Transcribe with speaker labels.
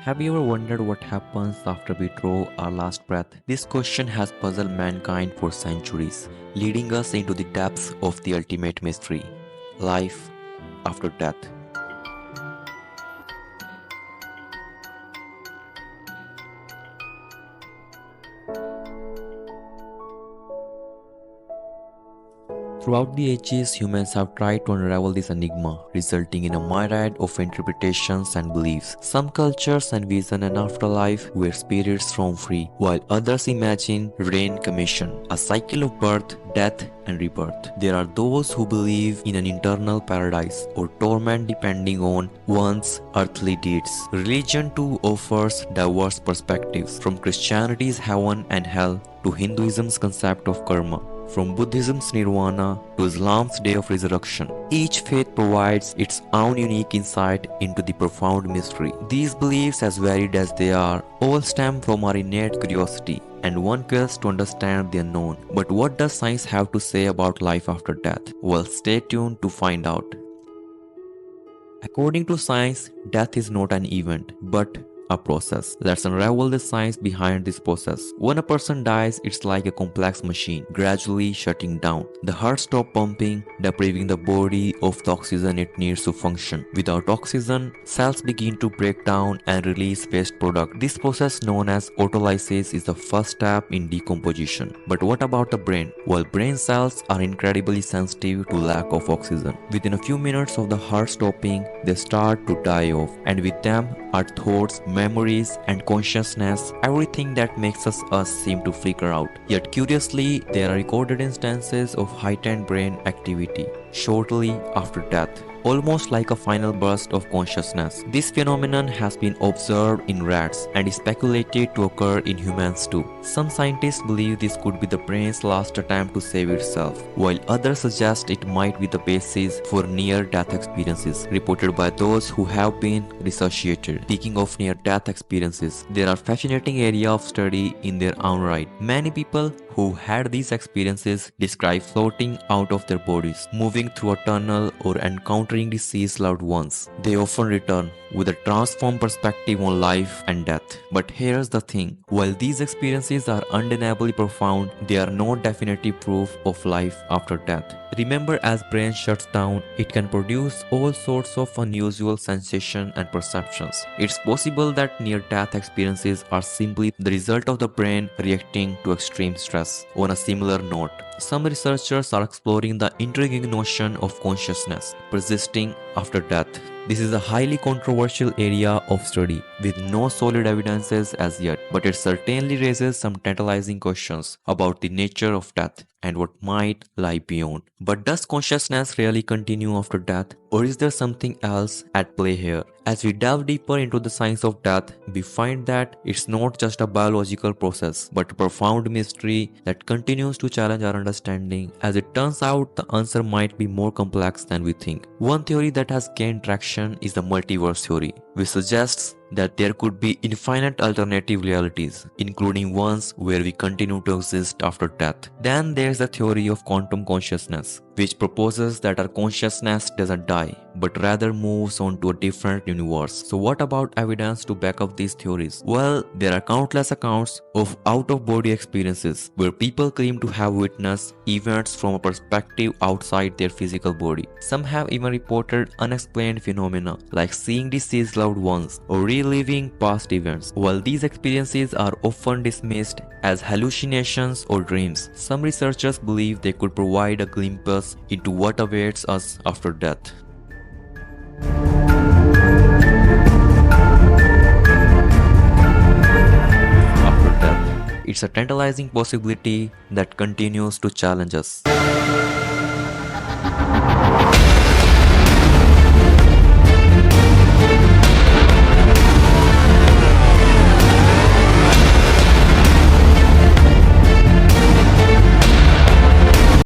Speaker 1: Have you ever wondered what happens after we draw our last breath? This question has puzzled mankind for centuries, leading us into the depths of the ultimate mystery life after death. Throughout the ages, humans have tried to unravel this enigma, resulting in a myriad of interpretations and beliefs. Some cultures envision an afterlife where spirits roam free, while others imagine reincarnation, a cycle of birth, death, and rebirth. There are those who believe in an eternal paradise or torment depending on one's earthly deeds. Religion too offers diverse perspectives, from Christianity's heaven and hell to Hinduism's concept of karma. From Buddhism's nirvana to Islam's day of resurrection, each faith provides its own unique insight into the profound mystery. These beliefs, as varied as they are, all stem from our innate curiosity and one quest to understand the unknown. But what does science have to say about life after death? Well, stay tuned to find out. According to science, death is not an event, but a process. Let's unravel the science behind this process. When a person dies, it's like a complex machine, gradually shutting down. The heart stops pumping, depriving the body of the oxygen it needs to function. Without oxygen, cells begin to break down and release waste product. This process, known as autolysis, is the first step in decomposition. But what about the brain? Well, brain cells are incredibly sensitive to lack of oxygen. Within a few minutes of the heart stopping, they start to die off, and with them our thoughts, memories, and consciousness. Everything that makes us seem to flicker out. Yet curiously, there are recorded instances of heightened brain activity shortly after death, almost like a final burst of consciousness. This phenomenon has been observed in rats and is speculated to occur in humans too. Some scientists believe this could be the brain's last attempt to save itself, while others suggest it might be the basis for near-death experiences reported by those who have been resuscitated. Speaking of near-death experiences, there are fascinating areas of study in their own right. Many people who had these experiences describe floating out of their bodies, moving through a tunnel, or encountering deceased loved ones. They often return with a transformed perspective on life and death. But here's the thing, while these experiences are undeniably profound, they are no definitive proof of life after death. Remember, as brain shuts down, it can produce all sorts of unusual sensations and perceptions. It's possible that near-death experiences are simply the result of the brain reacting to extreme stress. On a similar note, some researchers are exploring the intriguing notion of consciousness persisting after death. This is a highly controversial area of study with no solid evidences as yet, but it certainly raises some tantalizing questions about the nature of death and what might lie beyond. But does consciousness really continue after death, or is there something else at play here? As we delve deeper into the science of death, we find that it's not just a biological process, but a profound mystery that continues to challenge our understanding. As it turns out, the answer might be more complex than we think. One theory that has gained traction is the multiverse theory, which suggests that there could be infinite alternative realities, including ones where we continue to exist after death. Then there's the theory of quantum consciousness, which proposes that our consciousness doesn't die, but rather moves on to a different universe. So what about evidence to back up these theories? Well, there are countless accounts of out-of-body experiences where people claim to have witnessed events from a perspective outside their physical body. Some have even reported unexplained phenomena like seeing deceased loved ones or reliving past events. While these experiences are often dismissed as hallucinations or dreams, some researchers believe they could provide a glimpse into what awaits us after death. After death, it's a tantalizing possibility that continues to challenge us.